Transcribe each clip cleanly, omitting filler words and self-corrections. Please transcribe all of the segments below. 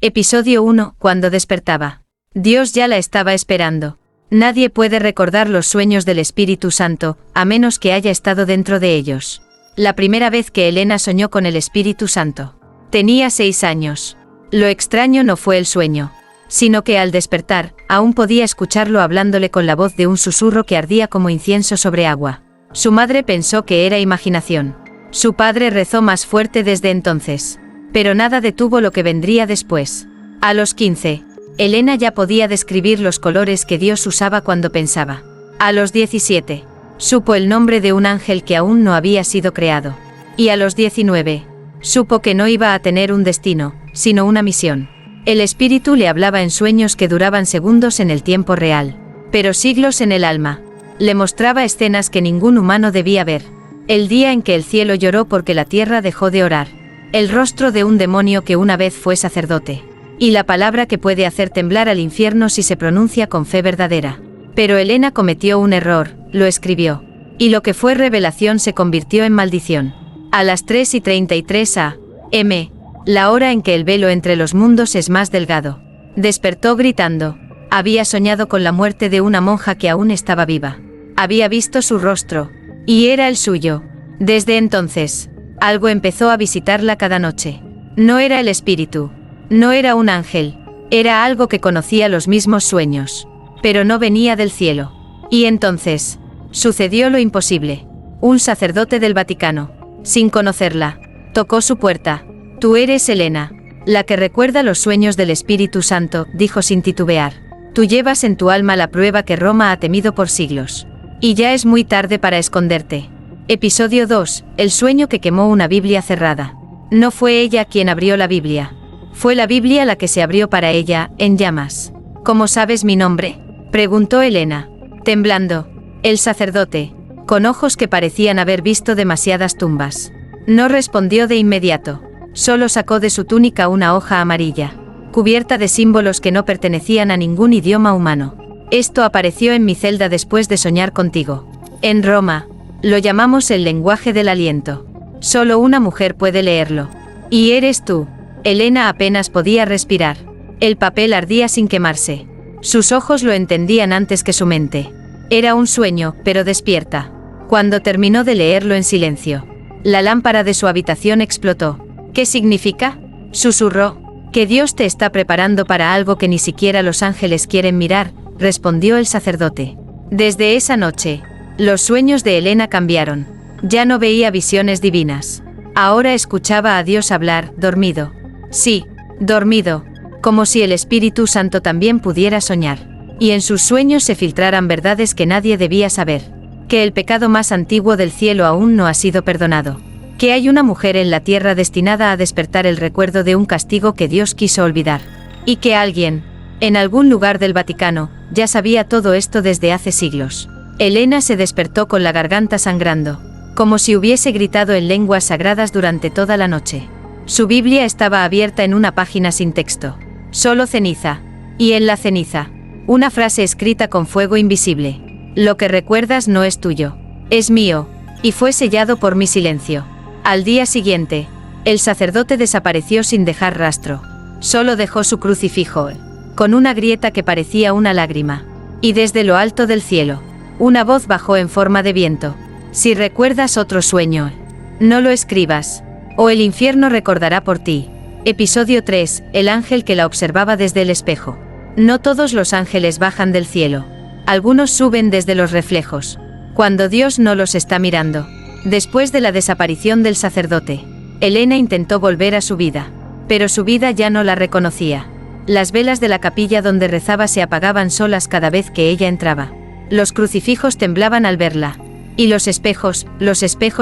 Episodio 1. Cuando despertaba. Dios ya la estaba esperando. Nadie puede recordar los sueños del Espíritu Santo, a menos que haya estado dentro de ellos. La primera vez que Elena soñó con el Espíritu Santo. Tenía 6 años. Lo extraño no fue el sueño, sino que al despertar, aún podía escucharlo hablándole con la voz de un susurro que ardía como incienso sobre agua. Su madre pensó que era imaginación. Su padre rezó más fuerte desde entonces. Pero nada detuvo lo que vendría después. A los 15, Elena ya podía describir los colores que Dios usaba cuando pensaba. A los 17, supo el nombre de un ángel que aún no había sido creado. Y a los 19, supo que no iba a tener un destino, sino una misión. El espíritu le hablaba en sueños que duraban segundos en el tiempo real, pero siglos en el alma. Le mostraba escenas que ningún humano debía ver. El día en que el cielo lloró porque la tierra dejó de orar. El rostro de un demonio que una vez fue sacerdote. Y la palabra que puede hacer temblar al infierno si se pronuncia con fe verdadera. Pero Elena cometió un error, lo escribió. Y lo que fue revelación se convirtió en maldición. A las 3:33 a.m., la hora en que el velo entre los mundos es más delgado. Despertó gritando. Había soñado con la muerte de una monja que aún estaba viva. Había visto su rostro. Y era el suyo. Desde entonces, algo empezó a visitarla cada noche. No era el espíritu. No era un ángel. Era algo que conocía los mismos sueños. Pero no venía del cielo. Y entonces, sucedió lo imposible. Un sacerdote del Vaticano, sin conocerla, tocó su puerta. Tú eres Elena, la que recuerda los sueños del Espíritu Santo, dijo sin titubear. Tú llevas en tu alma la prueba que Roma ha temido por siglos. Y ya es muy tarde para esconderte. Episodio 2. El sueño que quemó una Biblia cerrada. No fue ella quien abrió la Biblia. Fue la Biblia la que se abrió para ella, en llamas. ¿Cómo sabes mi nombre?, preguntó Elena, temblando. El sacerdote, con ojos que parecían haber visto demasiadas tumbas, no respondió de inmediato. Solo sacó de su túnica una hoja amarilla, cubierta de símbolos que no pertenecían a ningún idioma humano. Esto apareció en mi celda después de soñar contigo. En Roma, lo llamamos el lenguaje del aliento. Solo una mujer puede leerlo. Y eres tú. Elena apenas podía respirar. El papel ardía sin quemarse. Sus ojos lo entendían antes que su mente. Era un sueño, pero despierta. Cuando terminó de leerlo en silencio, la lámpara de su habitación explotó. ¿Qué significa?, susurró. Que Dios te está preparando para algo que ni siquiera los ángeles quieren mirar, respondió el sacerdote. Desde esa noche, los sueños de Elena cambiaron. Ya no veía visiones divinas. Ahora escuchaba a Dios hablar, dormido. Sí, dormido, como si el Espíritu Santo también pudiera soñar. Y en sus sueños se filtraran verdades que nadie debía saber. Que el pecado más antiguo del cielo aún no ha sido perdonado. Que hay una mujer en la tierra destinada a despertar el recuerdo de un castigo que Dios quiso olvidar. Y que alguien, en algún lugar del Vaticano, ya sabía todo esto desde hace siglos. Elena se despertó con la garganta sangrando, como si hubiese gritado en lenguas sagradas durante toda la noche. Su Biblia estaba abierta en una página sin texto. Solo ceniza. Y en la ceniza, una frase escrita con fuego invisible. Lo que recuerdas no es tuyo. Es mío. Y fue sellado por mi silencio. Al día siguiente, el sacerdote desapareció sin dejar rastro. Solo dejó su crucifijo, con una grieta que parecía una lágrima. Y desde lo alto del cielo, una voz bajó en forma de viento. Si recuerdas otro sueño, no lo escribas, o el infierno recordará por ti. Episodio 3. El ángel que la observaba desde el espejo. No todos los ángeles bajan del cielo. Algunos suben desde los reflejos, cuando Dios no los está mirando. Después de la desaparición del sacerdote, Elena intentó volver a su vida, pero su vida ya no la reconocía. Las velas de la capilla donde rezaba se apagaban solas cada vez que ella entraba. Los crucifijos temblaban al verla. Y los espejos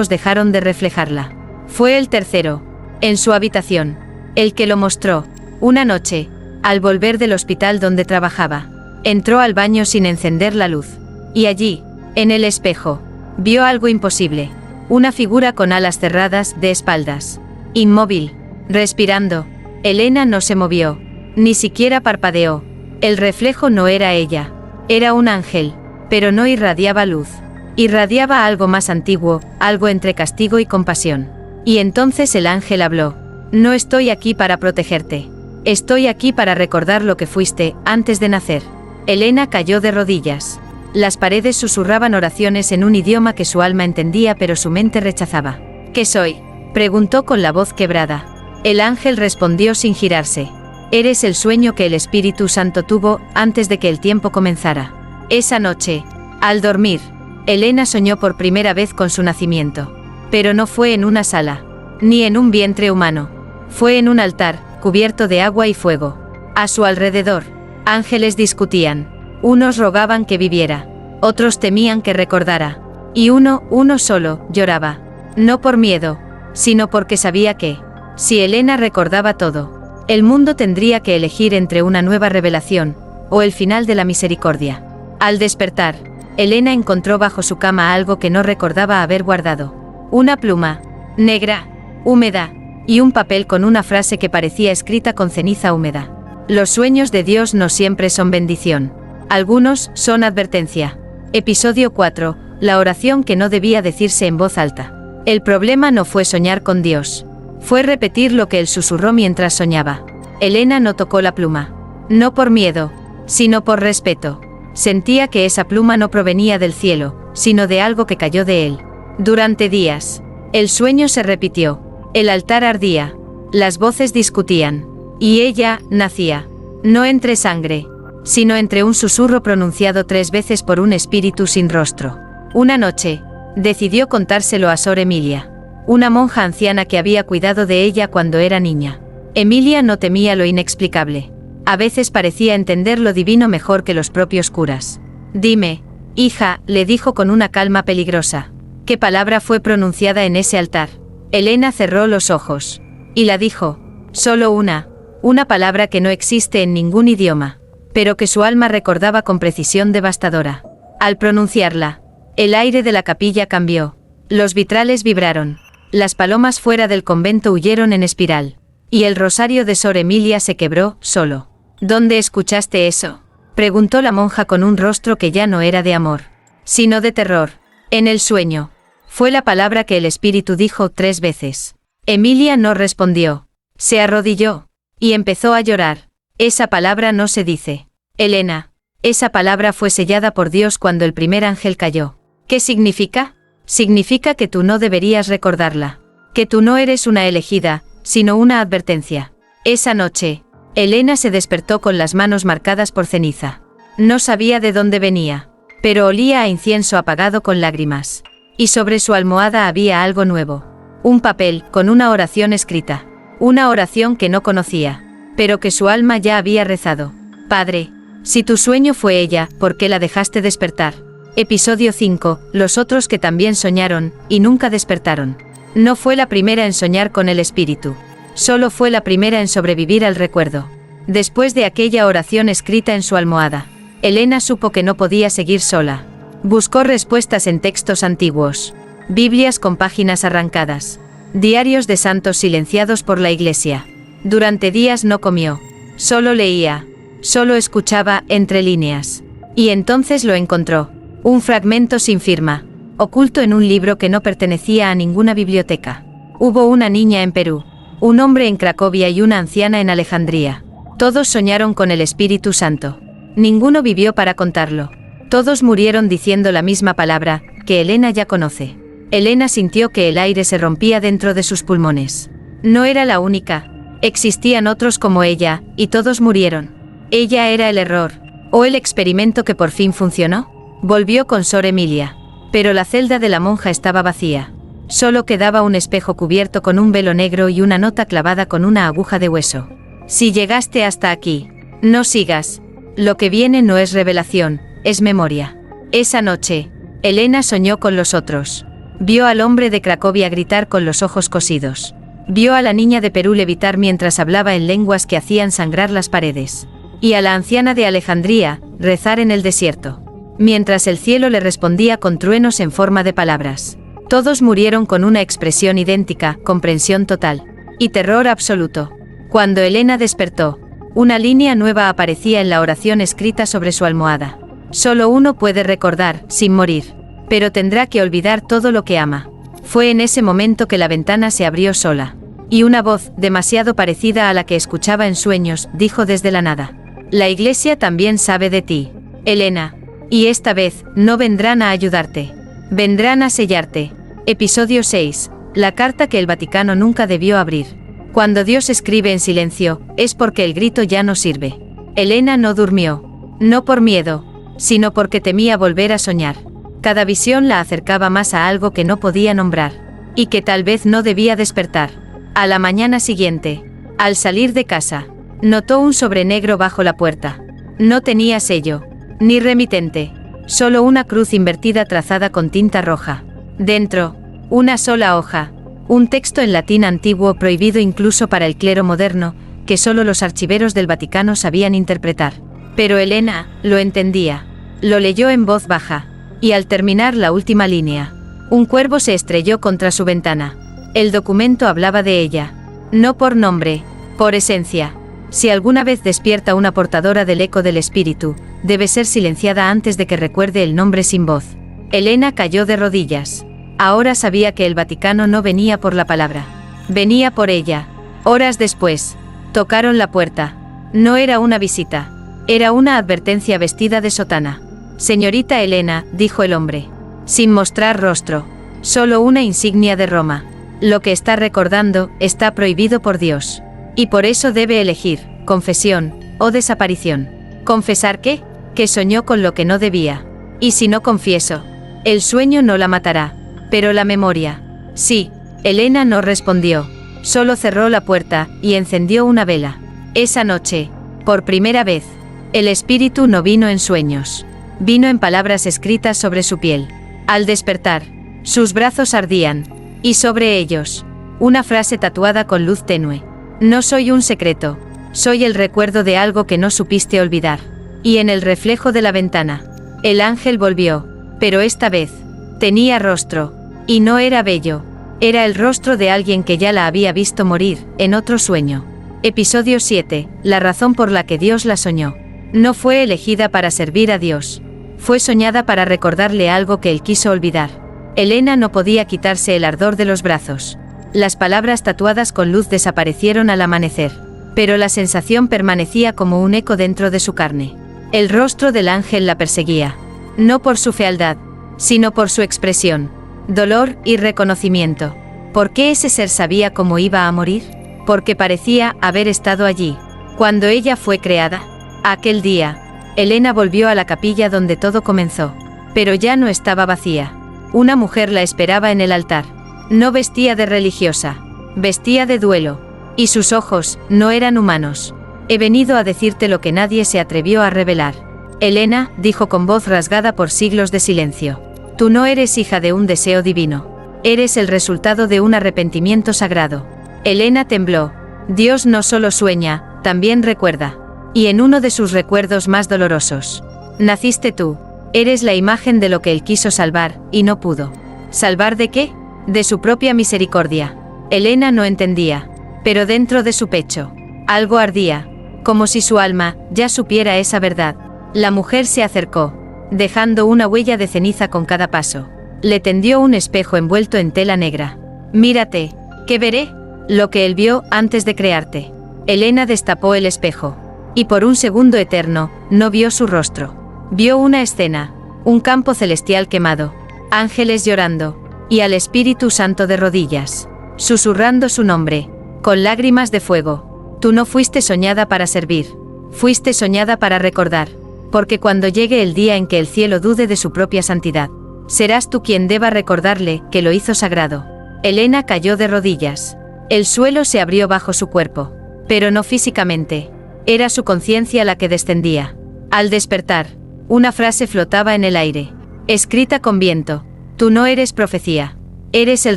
dejaron de reflejarla. Fue el tercero, en su habitación, el que lo mostró. Una noche, al volver del hospital donde trabajaba, entró al baño sin encender la luz. Y allí, en el espejo, vio algo imposible. Una figura con alas cerradas, de espaldas. Inmóvil, respirando. Elena no se movió, ni siquiera parpadeó. El reflejo no era ella. Era un ángel, pero no irradiaba luz. Irradiaba algo más antiguo, algo entre castigo y compasión. Y entonces el ángel habló. No estoy aquí para protegerte. Estoy aquí para recordar lo que fuiste, antes de nacer. Elena cayó de rodillas. Las paredes susurraban oraciones en un idioma que su alma entendía pero su mente rechazaba. ¿Qué soy?, preguntó con la voz quebrada. El ángel respondió sin girarse. Eres el sueño que el Espíritu Santo tuvo antes de que el tiempo comenzara. Esa noche, al dormir, Elena soñó por primera vez con su nacimiento. Pero no fue en una sala, ni en un vientre humano. Fue en un altar, cubierto de agua y fuego. A su alrededor, ángeles discutían. Unos rogaban que viviera, otros temían que recordara. Y uno solo, lloraba. No por miedo, sino porque sabía que, si Elena recordaba todo, el mundo tendría que elegir entre una nueva revelación, o el final de la misericordia. Al despertar, Elena encontró bajo su cama algo que no recordaba haber guardado. Una pluma, negra, húmeda, y un papel con una frase que parecía escrita con ceniza húmeda. Los sueños de Dios no siempre son bendición. Algunos son advertencia. Episodio 4. La oración que no debía decirse en voz alta. El problema no fue soñar con Dios. Fue repetir lo que él susurró mientras soñaba. Elena no tocó la pluma. No por miedo, sino por respeto. Sentía que esa pluma no provenía del cielo, sino de algo que cayó de él. Durante días, el sueño se repitió. El altar ardía. Las voces discutían. Y ella nacía. No entre sangre, sino entre un susurro pronunciado 3 veces por un espíritu sin rostro. Una noche, decidió contárselo a Sor Emilia, una monja anciana que había cuidado de ella cuando era niña. Emilia no temía lo inexplicable. A veces parecía entender lo divino mejor que los propios curas. Dime, hija, le dijo con una calma peligrosa. ¿Qué palabra fue pronunciada en ese altar? Elena cerró los ojos. Y la dijo. Solo una palabra que no existe en ningún idioma, pero que su alma recordaba con precisión devastadora. Al pronunciarla, el aire de la capilla cambió. Los vitrales vibraron. Las palomas fuera del convento huyeron en espiral. Y el rosario de Sor Emilia se quebró, solo. ¿Dónde escuchaste eso?, preguntó la monja con un rostro que ya no era de amor, sino de terror. En el sueño. Fue la palabra que el espíritu dijo 3 veces. Emilia no respondió. Se arrodilló. Y empezó a llorar. Esa palabra no se dice. Elena. Esa palabra fue sellada por Dios cuando el primer ángel cayó. ¿Qué significa? Significa que tú no deberías recordarla. Que tú no eres una elegida, sino una advertencia. Esa noche, Elena se despertó con las manos marcadas por ceniza. No sabía de dónde venía, pero olía a incienso apagado con lágrimas. Y sobre su almohada había algo nuevo. Un papel, con una oración escrita. Una oración que no conocía, pero que su alma ya había rezado. Padre, si tu sueño fue ella, ¿por qué la dejaste despertar? Episodio 5. Los otros que también soñaron, y nunca despertaron. No fue la primera en soñar con el espíritu. Solo fue la primera en sobrevivir al recuerdo. Después de aquella oración escrita en su almohada, Elena supo que no podía seguir sola. Buscó respuestas en textos antiguos. Biblias con páginas arrancadas. Diarios de santos silenciados por la iglesia. Durante días no comió. Solo leía. Solo escuchaba, entre líneas. Y entonces lo encontró. Un fragmento sin firma, oculto en un libro que no pertenecía a ninguna biblioteca. Hubo una niña en Perú, un hombre en Cracovia y una anciana en Alejandría. Todos soñaron con el Espíritu Santo. Ninguno vivió para contarlo. Todos murieron diciendo la misma palabra, que Elena ya conoce. Elena sintió que el aire se rompía dentro de sus pulmones. No era la única. Existían otros como ella, y todos murieron. ¿Ella era el error, o el experimento que por fin funcionó? Volvió con Sor Emilia. Pero la celda de la monja estaba vacía. Solo quedaba un espejo cubierto con un velo negro y una nota clavada con una aguja de hueso. Si llegaste hasta aquí, no sigas. Lo que viene no es revelación, es memoria. Esa noche, Elena soñó con los otros. Vio al hombre de Cracovia gritar con los ojos cosidos. Vio a la niña de Perú levitar mientras hablaba en lenguas que hacían sangrar las paredes. Y a la anciana de Alejandría, rezar en el desierto. Mientras el cielo le respondía con truenos en forma de palabras. Todos murieron con una expresión idéntica, comprensión total. Y terror absoluto. Cuando Elena despertó, una línea nueva aparecía en la oración escrita sobre su almohada. Solo uno puede recordar, sin morir. Pero tendrá que olvidar todo lo que ama. Fue en ese momento que la ventana se abrió sola. Y una voz, demasiado parecida a la que escuchaba en sueños, dijo desde la nada: «La Iglesia también sabe de ti, Elena. Y esta vez, no vendrán a ayudarte. Vendrán a sellarte». Episodio 6. La carta que el Vaticano nunca debió abrir. Cuando Dios escribe en silencio, es porque el grito ya no sirve. Elena no durmió. No por miedo, sino porque temía volver a soñar. Cada visión la acercaba más a algo que no podía nombrar, y que tal vez no debía despertar. A la mañana siguiente, al salir de casa, notó un sobre negro bajo la puerta. No tenía sello, ni remitente, solo una cruz invertida trazada con tinta roja. Dentro, una sola hoja, un texto en latín antiguo prohibido incluso para el clero moderno, que solo los archiveros del Vaticano sabían interpretar. Pero Elena lo entendía. Lo leyó en voz baja, y al terminar la última línea, un cuervo se estrelló contra su ventana. El documento hablaba de ella, no por nombre, por esencia. Si alguna vez despierta una portadora del eco del espíritu, debe ser silenciada antes de que recuerde el nombre sin voz. Elena cayó de rodillas. Ahora sabía que el Vaticano no venía por la palabra, venía por ella. Horas después, tocaron la puerta. No era una visita, era una advertencia vestida de sotana. «Señorita Elena», dijo el hombre, sin mostrar rostro, «solo una insignia de Roma. Lo que está recordando está prohibido por Dios. Y por eso debe elegir, confesión, o desaparición». ¿Confesar qué? Que soñó con lo que no debía. «¿Y si no confieso?» «El sueño no la matará, pero la memoria». «Sí». Elena no respondió, solo cerró la puerta y encendió una vela. Esa noche, por primera vez, el espíritu no vino en sueños. Vino en palabras escritas sobre su piel. Al despertar, sus brazos ardían, y sobre ellos, una frase tatuada con luz tenue: «No soy un secreto, soy el recuerdo de algo que no supiste olvidar». Y en el reflejo de la ventana, el ángel volvió, pero esta vez, tenía rostro, y no era bello, era el rostro de alguien que ya la había visto morir, en otro sueño. Episodio 7. La razón por la que Dios la soñó. No fue elegida para servir a Dios. Fue soñada para recordarle algo que él quiso olvidar. Elena no podía quitarse el ardor de los brazos. Las palabras tatuadas con luz desaparecieron al amanecer, pero la sensación permanecía como un eco dentro de su carne. El rostro del ángel la perseguía, no por su fealdad, sino por su expresión, dolor y reconocimiento. ¿Por qué ese ser sabía cómo iba a morir? Porque parecía haber estado allí, cuando ella fue creada. Aquel día, Elena volvió a la capilla donde todo comenzó, pero ya no estaba vacía. Una mujer la esperaba en el altar. No vestía de religiosa, vestía de duelo, y sus ojos no eran humanos. «He venido a decirte lo que nadie se atrevió a revelar». «Elena», dijo con voz rasgada por siglos de silencio, «tú no eres hija de un deseo divino. Eres el resultado de un arrepentimiento sagrado». Elena tembló. Dios no solo sueña, también recuerda. Y en uno de sus recuerdos más dolorosos. Naciste tú. Eres la imagen de lo que él quiso salvar, y no pudo. ¿Salvar de qué? De su propia misericordia. Elena no entendía. Pero dentro de su pecho, algo ardía, como si su alma ya supiera esa verdad. La mujer se acercó, dejando una huella de ceniza con cada paso. Le tendió un espejo envuelto en tela negra. «Mírate». «¿Qué veré?» «Lo que él vio antes de crearte». Elena destapó el espejo. Y por un segundo eterno, no vio su rostro. Vio una escena, un campo celestial quemado, ángeles llorando, y al Espíritu Santo de rodillas, susurrando su nombre, con lágrimas de fuego. Tú no fuiste soñada para servir, fuiste soñada para recordar, porque cuando llegue el día en que el cielo dude de su propia santidad, serás tú quien deba recordarle que lo hizo sagrado. Elena cayó de rodillas. El suelo se abrió bajo su cuerpo, pero no físicamente. Era su conciencia la que descendía. Al despertar, una frase flotaba en el aire, escrita con viento: «Tú no eres profecía. Eres el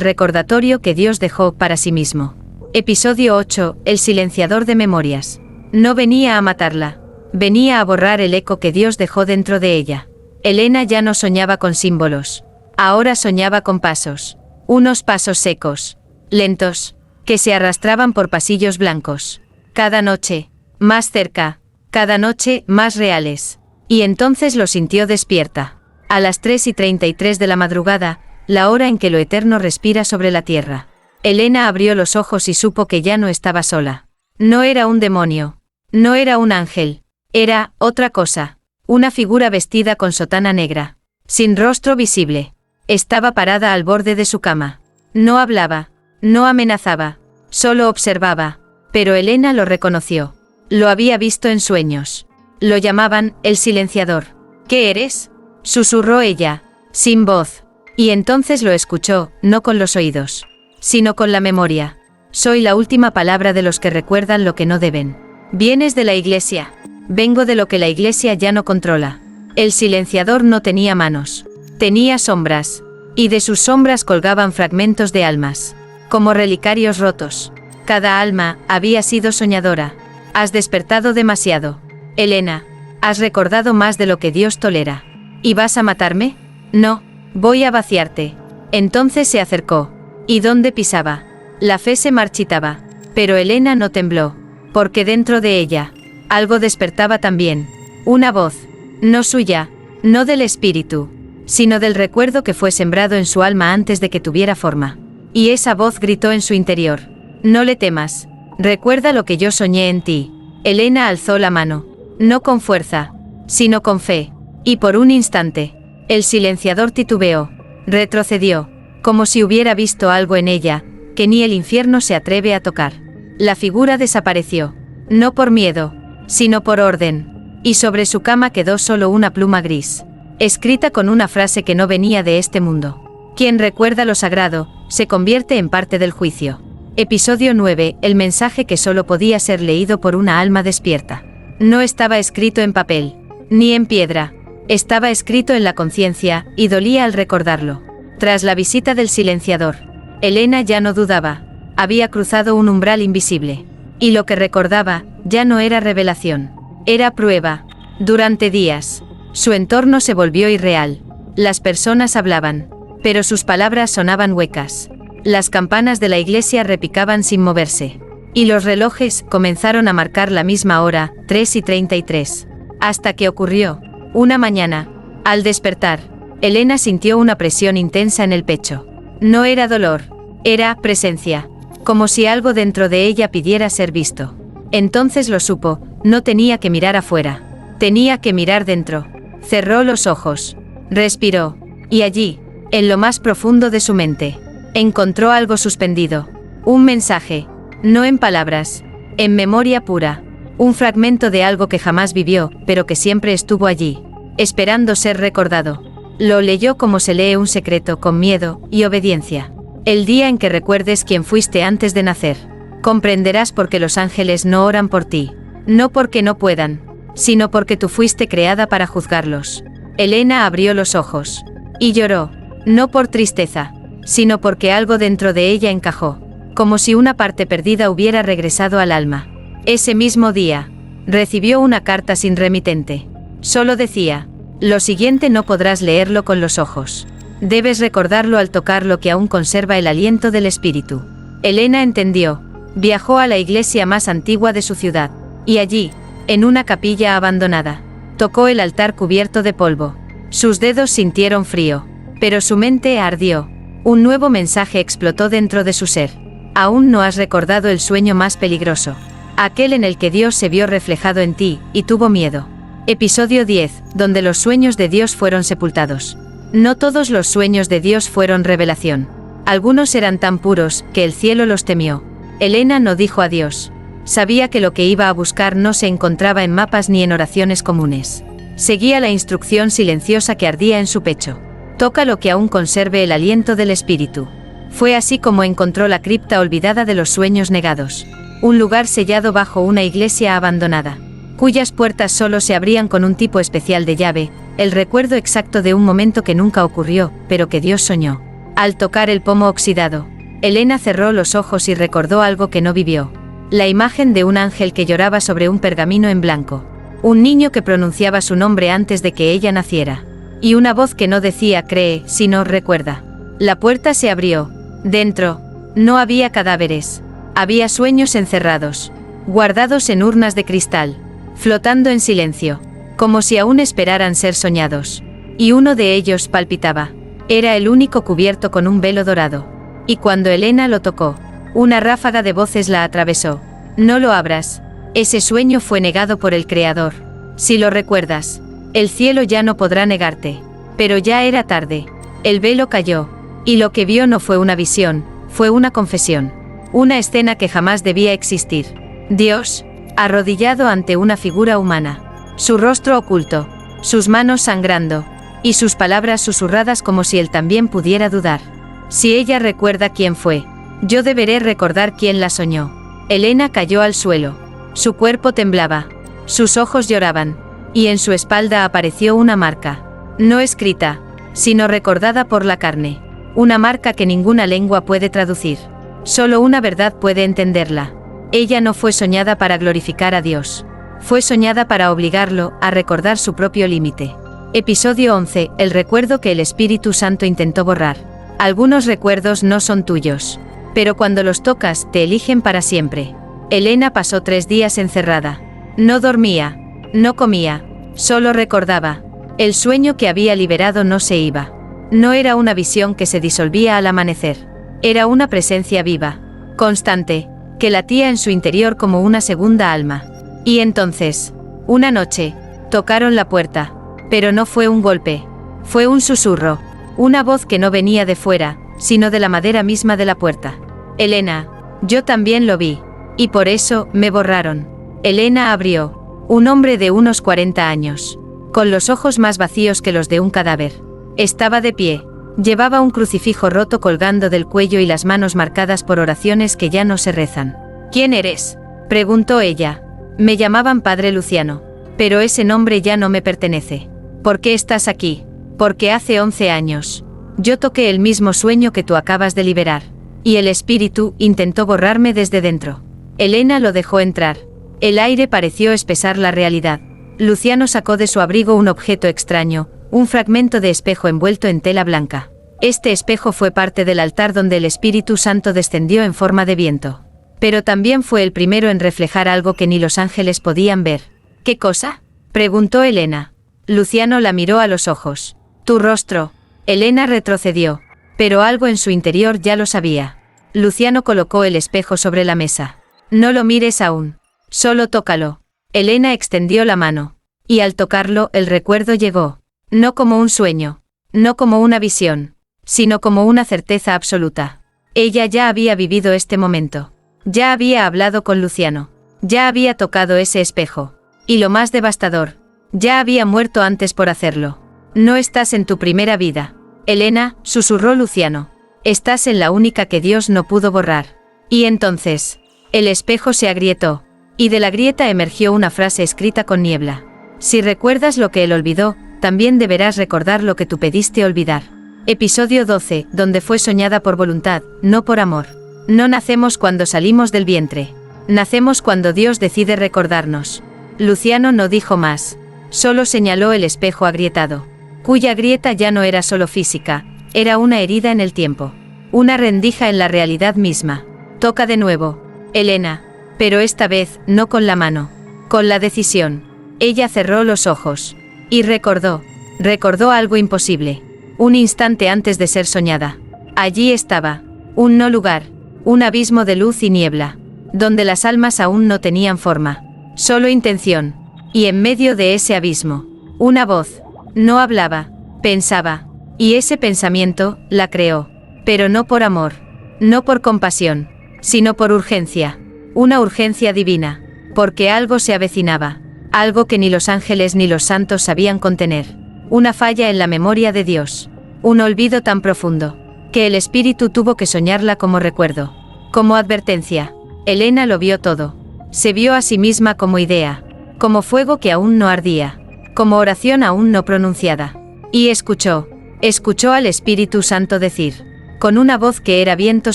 recordatorio que Dios dejó para sí mismo». Episodio 8. El silenciador de memorias. No venía a matarla. Venía a borrar el eco que Dios dejó dentro de ella. Elena ya no soñaba con símbolos. Ahora soñaba con pasos. Unos pasos secos, lentos, que se arrastraban por pasillos blancos. Cada noche, más cerca, cada noche, más reales. Y entonces lo sintió despierta. A las 3:33 de la madrugada, la hora en que lo eterno respira sobre la tierra. Elena abrió los ojos y supo que ya no estaba sola. No era un demonio. No era un ángel. Era otra cosa. Una figura vestida con sotana negra. Sin rostro visible. Estaba parada al borde de su cama. No hablaba. No amenazaba. Solo observaba. Pero Elena lo reconoció. Lo había visto en sueños. Lo llamaban el silenciador. ¿Qué eres?, susurró ella, sin voz. Y entonces lo escuchó, no con los oídos, sino con la memoria. Soy la última palabra de los que recuerdan lo que no deben. Vienes de la iglesia. Vengo de lo que la iglesia ya no controla. El silenciador no tenía manos. Tenía sombras. Y de sus sombras colgaban fragmentos de almas. Como relicarios rotos. Cada alma había sido soñadora. Has despertado demasiado. Elena, has recordado más de lo que Dios tolera. ¿Y vas a matarme? No, voy a vaciarte. Entonces se acercó. ¿Y dónde pisaba? La fe se marchitaba. Pero Elena no tembló. Porque dentro de ella, algo despertaba también. Una voz. No suya, no del espíritu, sino del recuerdo que fue sembrado en su alma antes de que tuviera forma. Y esa voz gritó en su interior. No le temas. Recuerda lo que yo soñé en ti. Elena alzó la mano. No con fuerza, sino con fe. Y por un instante, el silenciador titubeó. Retrocedió, como si hubiera visto algo en ella, que ni el infierno se atreve a tocar. La figura desapareció. No por miedo, sino por orden. Y sobre su cama quedó solo una pluma gris, escrita con una frase que no venía de este mundo. Quien recuerda lo sagrado, se convierte en parte del juicio. Episodio 9. El mensaje que solo podía ser leído por una alma despierta. No estaba escrito en papel, ni en piedra. Estaba escrito en la conciencia, y dolía al recordarlo. Tras la visita del silenciador, Elena ya no dudaba. Había cruzado un umbral invisible. Y lo que recordaba, ya no era revelación. Era prueba. Durante días, su entorno se volvió irreal. Las personas hablaban, pero sus palabras sonaban huecas. Las campanas de la iglesia repicaban sin moverse. Y los relojes comenzaron a marcar la misma hora, 3:33. Hasta que ocurrió. Una mañana, al despertar, Elena sintió una presión intensa en el pecho. No era dolor, era presencia. Como si algo dentro de ella pidiera ser visto. Entonces lo supo, no tenía que mirar afuera. Tenía que mirar dentro. Cerró los ojos. Respiró. Y allí, en lo más profundo de su mente, encontró algo suspendido. Un mensaje. No en palabras. En memoria pura. Un fragmento de algo que jamás vivió, pero que siempre estuvo allí, esperando ser recordado. Lo leyó como se lee un secreto, con miedo y obediencia. El día en que recuerdes quién fuiste antes de nacer, comprenderás por qué los ángeles no oran por ti. No porque no puedan, sino porque tú fuiste creada para juzgarlos. Elena abrió los ojos. Y lloró. No por tristeza, sino porque algo dentro de ella encajó. Como si una parte perdida hubiera regresado al alma. Ese mismo día, recibió una carta sin remitente. Solo decía: lo siguiente no podrás leerlo con los ojos. Debes recordarlo al tocar lo que aún conserva el aliento del espíritu. Elena entendió. Viajó a la iglesia más antigua de su ciudad. Y allí, en una capilla abandonada, tocó el altar cubierto de polvo. Sus dedos sintieron frío. Pero su mente ardió. Un nuevo mensaje explotó dentro de su ser. Aún no has recordado el sueño más peligroso. Aquel en el que Dios se vio reflejado en ti, y tuvo miedo. Episodio 10, donde los sueños de Dios fueron sepultados. No todos los sueños de Dios fueron revelación. Algunos eran tan puros, que el cielo los temió. Elena no dijo adiós. Sabía que lo que iba a buscar no se encontraba en mapas ni en oraciones comunes. Seguía la instrucción silenciosa que ardía en su pecho. Toca lo que aún conserve el aliento del espíritu. Fue así como encontró la cripta olvidada de los sueños negados. Un lugar sellado bajo una iglesia abandonada, cuyas puertas solo se abrían con un tipo especial de llave, el recuerdo exacto de un momento que nunca ocurrió, pero que Dios soñó. Al tocar el pomo oxidado, Elena cerró los ojos y recordó algo que no vivió. La imagen de un ángel que lloraba sobre un pergamino en blanco. Un niño que pronunciaba su nombre antes de que ella naciera. Y una voz que no decía cree, sino recuerda. La puerta se abrió. Dentro, no había cadáveres. Había sueños encerrados, guardados en urnas de cristal, flotando en silencio, como si aún esperaran ser soñados. Y uno de ellos palpitaba. Era el único cubierto con un velo dorado. Y cuando Elena lo tocó, una ráfaga de voces la atravesó. No lo abras. Ese sueño fue negado por el Creador. Si lo recuerdas, el cielo ya no podrá negarte. Pero ya era tarde. El velo cayó. Y lo que vio no fue una visión, fue una confesión. Una escena que jamás debía existir. Dios, arrodillado ante una figura humana. Su rostro oculto, sus manos sangrando, y sus palabras susurradas como si él también pudiera dudar. Si ella recuerda quién fue, yo deberé recordar quién la soñó. Elena cayó al suelo. Su cuerpo temblaba. Sus ojos lloraban. Y en su espalda apareció una marca. No escrita, sino recordada por la carne. Una marca que ninguna lengua puede traducir. Solo una verdad puede entenderla. Ella no fue soñada para glorificar a Dios. Fue soñada para obligarlo a recordar su propio límite. Episodio 11. El recuerdo que el Espíritu Santo intentó borrar. Algunos recuerdos no son tuyos. Pero cuando los tocas, te eligen para siempre. Elena pasó 3 días encerrada. No dormía. No comía. Solo recordaba. El sueño que había liberado no se iba. No era una visión que se disolvía al amanecer. Era una presencia viva, constante, que latía en su interior como una segunda alma. Y entonces, una noche, tocaron la puerta. Pero no fue un golpe. Fue un susurro. Una voz que no venía de fuera, sino de la madera misma de la puerta. Elena, yo también lo vi. Y por eso, me borraron. Elena abrió. Un hombre de unos 40 años. Con los ojos más vacíos que los de un cadáver. Estaba de pie. Llevaba un crucifijo roto colgando del cuello y las manos marcadas por oraciones que ya no se rezan. ¿Quién eres?, preguntó ella. Me llamaban Padre Luciano. Pero ese nombre ya no me pertenece. ¿Por qué estás aquí? Porque hace 11 años. Yo toqué el mismo sueño que tú acabas de liberar. Y el espíritu intentó borrarme desde dentro. Elena lo dejó entrar. El aire pareció espesar la realidad. Luciano sacó de su abrigo un objeto extraño, un fragmento de espejo envuelto en tela blanca. Este espejo fue parte del altar donde el Espíritu Santo descendió en forma de viento. Pero también fue el primero en reflejar algo que ni los ángeles podían ver. ¿Qué cosa?, preguntó Elena. Luciano la miró a los ojos. Tu rostro. Elena retrocedió. Pero algo en su interior ya lo sabía. Luciano colocó el espejo sobre la mesa. No lo mires aún. Solo tócalo. Elena extendió la mano. Y al tocarlo, el recuerdo llegó. No como un sueño. No como una visión. Sino como una certeza absoluta. Ella ya había vivido este momento. Ya había hablado con Luciano. Ya había tocado ese espejo. Y lo más devastador. Ya había muerto antes por hacerlo. No estás en tu primera vida. Elena, susurró Luciano. Estás en la única que Dios no pudo borrar. Y entonces, el espejo se agrietó. Y de la grieta emergió una frase escrita con niebla. Si recuerdas lo que él olvidó, también deberás recordar lo que tú pediste olvidar. Episodio 12, donde fue soñada por voluntad, no por amor. No nacemos cuando salimos del vientre. Nacemos cuando Dios decide recordarnos. Luciano no dijo más. Solo señaló el espejo agrietado. Cuya grieta ya no era solo física, era una herida en el tiempo. Una rendija en la realidad misma. Toca de nuevo. Elena. Pero esta vez, no con la mano. Con la decisión. Ella cerró los ojos. Y recordó. Recordó algo imposible. Un instante antes de ser soñada. Allí estaba. Un no lugar. Un abismo de luz y niebla. Donde las almas aún no tenían forma. Solo intención. Y en medio de ese abismo, una voz. No hablaba. Pensaba. Y ese pensamiento, la creó. Pero no por amor. No por compasión. Sino por urgencia. Una urgencia divina. Porque algo se avecinaba. Algo que ni los ángeles ni los santos sabían contener. Una falla en la memoria de Dios. Un olvido tan profundo. Que el espíritu tuvo que soñarla como recuerdo. Como advertencia. Elena lo vio todo. Se vio a sí misma como idea. Como fuego que aún no ardía. Como oración aún no pronunciada. Y escuchó. Escuchó al Espíritu Santo decir. Con una voz que era viento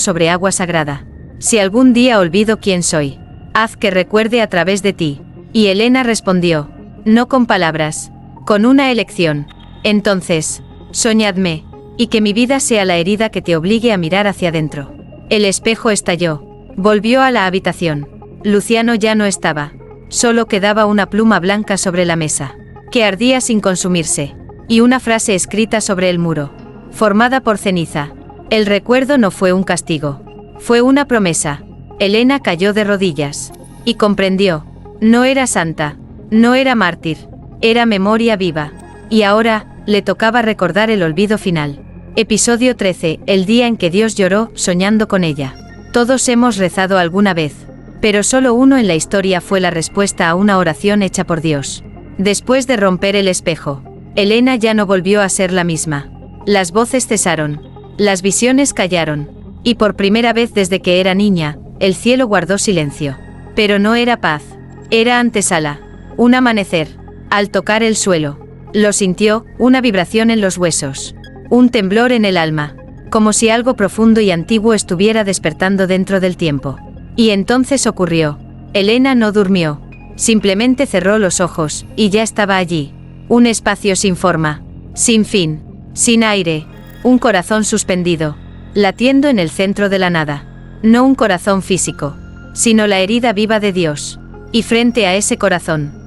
sobre agua sagrada. Si algún día olvido quién soy, haz que recuerde a través de ti. Y Elena respondió. No con palabras. Con una elección. Entonces, soñadme. Y que mi vida sea la herida que te obligue a mirar hacia adentro. El espejo estalló. Volvió a la habitación. Luciano ya no estaba. Solo quedaba una pluma blanca sobre la mesa. Que ardía sin consumirse. Y una frase escrita sobre el muro. Formada por ceniza. El recuerdo no fue un castigo. Fue una promesa. Elena cayó de rodillas. Y comprendió. No era santa. No era mártir. Era memoria viva. Y ahora, le tocaba recordar el olvido final. Episodio 13. El día en que Dios lloró, soñando con ella. Todos hemos rezado alguna vez. Pero solo uno en la historia fue la respuesta a una oración hecha por Dios. Después de romper el espejo, Elena ya no volvió a ser la misma. Las voces cesaron. Las visiones callaron. Y por primera vez desde que era niña, el cielo guardó silencio. Pero no era paz. Era antesala. Un amanecer. Al tocar el suelo, lo sintió, una vibración en los huesos. Un temblor en el alma. Como si algo profundo y antiguo estuviera despertando dentro del tiempo. Y entonces ocurrió. Elena no durmió. Simplemente cerró los ojos, y ya estaba allí. Un espacio sin forma. Sin fin. Sin aire. Un corazón suspendido. Latiendo en el centro de la nada. No un corazón físico, sino la herida viva de Dios. Y frente a ese corazón,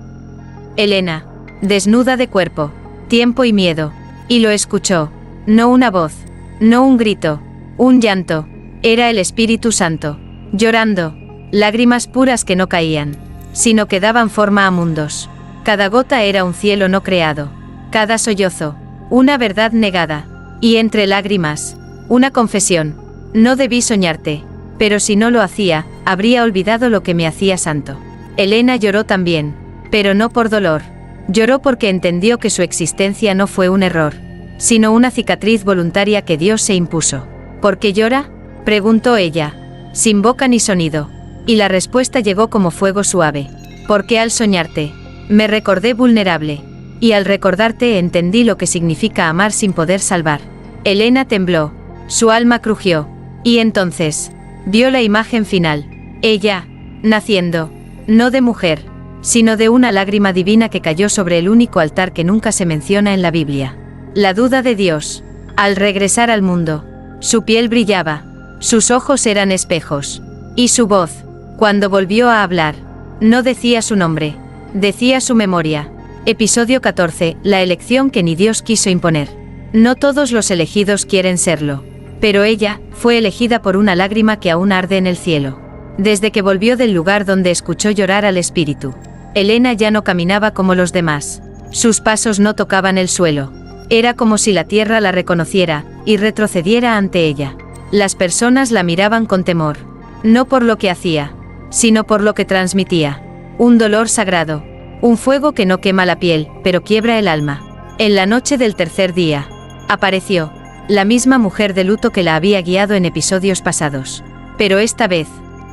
Elena, desnuda de cuerpo, tiempo y miedo. Y lo escuchó. No una voz. No un grito. Un llanto. Era el Espíritu Santo. Llorando. Lágrimas puras que no caían, sino que daban forma a mundos. Cada gota era un cielo no creado. Cada sollozo, una verdad negada. Y entre lágrimas, una confesión. No debí soñarte. Pero si no lo hacía, habría olvidado lo que me hacía santo. Elena lloró también. Pero no por dolor. Lloró porque entendió que su existencia no fue un error, sino una cicatriz voluntaria que Dios se impuso. ¿Por qué llora?, preguntó ella, sin boca ni sonido. Y la respuesta llegó como fuego suave. Porque al soñarte, me recordé vulnerable. Y al recordarte entendí lo que significa amar sin poder salvar. Elena tembló. Su alma crujió. Y entonces, vio la imagen final. Ella, naciendo, no de mujer, sino de una lágrima divina que cayó sobre el único altar que nunca se menciona en la Biblia. La duda de Dios. Al regresar al mundo, su piel brillaba. Sus ojos eran espejos. Y su voz, cuando volvió a hablar, no decía su nombre, decía su memoria. Episodio 14. La elección que ni Dios quiso imponer. No todos los elegidos quieren serlo. Pero ella, fue elegida por una lágrima que aún arde en el cielo. Desde que volvió del lugar donde escuchó llorar al espíritu, Elena ya no caminaba como los demás. Sus pasos no tocaban el suelo. Era como si la tierra la reconociera, y retrocediera ante ella. Las personas la miraban con temor. No por lo que hacía, sino por lo que transmitía. Un dolor sagrado. Un fuego que no quema la piel, pero quiebra el alma. En la noche del tercer día, apareció la misma mujer de luto que la había guiado en episodios pasados. Pero esta vez,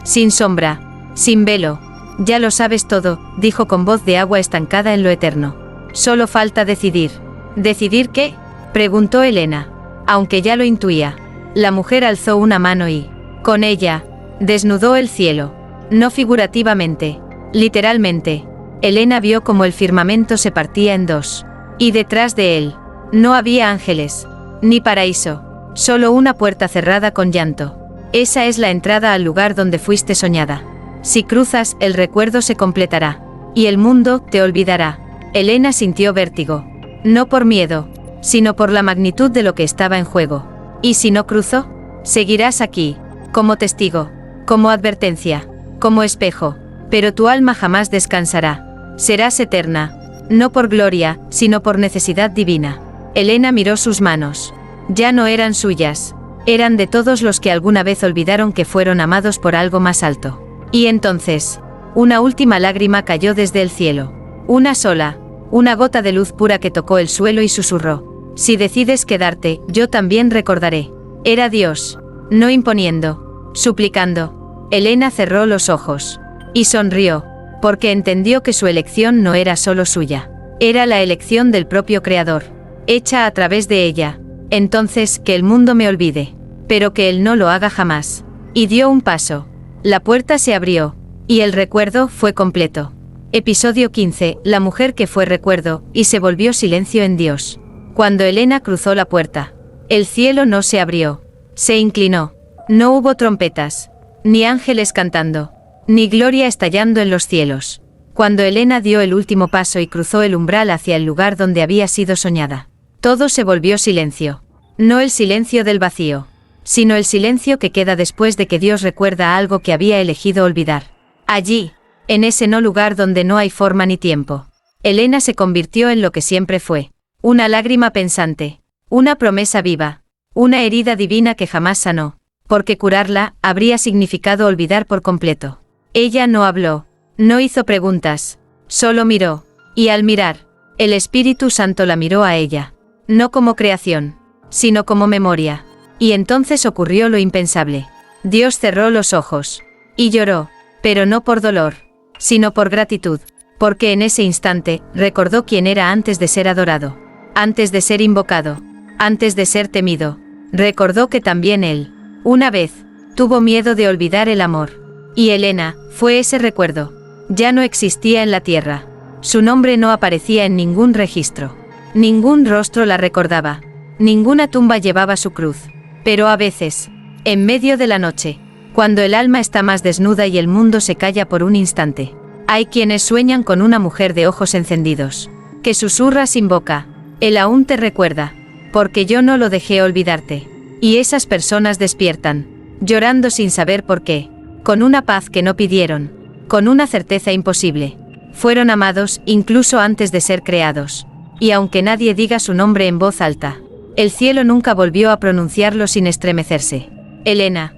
sin sombra, sin velo. Ya lo sabes todo, dijo con voz de agua estancada en lo eterno. Solo falta decidir. ¿Decidir qué?, preguntó Elena. Aunque ya lo intuía. La mujer alzó una mano y, con ella, desnudó el cielo. No figurativamente, literalmente. Elena vio como el firmamento se partía en dos. Y detrás de él, no había ángeles, ni paraíso, solo una puerta cerrada con llanto. Esa es la entrada al lugar donde fuiste soñada. Si cruzas, el recuerdo se completará. Y el mundo te olvidará. Elena sintió vértigo. No por miedo, sino por la magnitud de lo que estaba en juego. ¿Y si no cruzó? Seguirás aquí, como testigo, como advertencia, como espejo. Pero tu alma jamás descansará. Serás eterna. No por gloria, sino por necesidad divina. Elena miró sus manos. Ya no eran suyas. Eran de todos los que alguna vez olvidaron que fueron amados por algo más alto. Y entonces, una última lágrima cayó desde el cielo. Una sola, una gota de luz pura que tocó el suelo y susurró. Si decides quedarte, yo también recordaré. Era Dios, no imponiendo, suplicando. Elena cerró los ojos. Y sonrió, porque entendió que su elección no era solo suya. Era la elección del propio Creador, hecha a través de ella. Entonces, que el mundo me olvide, pero que él no lo haga jamás. Y dio un paso. La puerta se abrió, y el recuerdo fue completo. Episodio 15. La mujer que fue recuerdo, y se volvió silencio en Dios. Cuando Elena cruzó la puerta, el cielo no se abrió. Se inclinó. No hubo trompetas, ni ángeles cantando, ni gloria estallando en los cielos. Cuando Elena dio el último paso y cruzó el umbral hacia el lugar donde había sido soñada, todo se volvió silencio. No el silencio del vacío, sino el silencio que queda después de que Dios recuerda algo que había elegido olvidar. Allí, en ese no lugar donde no hay forma ni tiempo, Elena se convirtió en lo que siempre fue: una lágrima pensante, una promesa viva, una herida divina que jamás sanó, porque curarla habría significado olvidar por completo. Ella no habló, no hizo preguntas, solo miró, y al mirar, el Espíritu Santo la miró a ella, no como creación, sino como memoria. Y entonces ocurrió lo impensable. Dios cerró los ojos, y lloró, pero no por dolor, sino por gratitud, porque en ese instante recordó quién era antes de ser adorado, antes de ser invocado, antes de ser temido. Recordó que también él, una vez, tuvo miedo de olvidar el amor. Y Elena fue ese recuerdo. Ya no existía en la tierra. Su nombre no aparecía en ningún registro. Ningún rostro la recordaba. Ninguna tumba llevaba su cruz. Pero a veces, en medio de la noche, cuando el alma está más desnuda y el mundo se calla por un instante, hay quienes sueñan con una mujer de ojos encendidos, que susurra sin boca: él aún te recuerda, porque yo no lo dejé olvidarte. Y esas personas despiertan, llorando sin saber por qué, con una paz que no pidieron, con una certeza imposible. Fueron amados incluso antes de ser creados. Y aunque nadie diga su nombre en voz alta, el cielo nunca volvió a pronunciarlo sin estremecerse. Elena,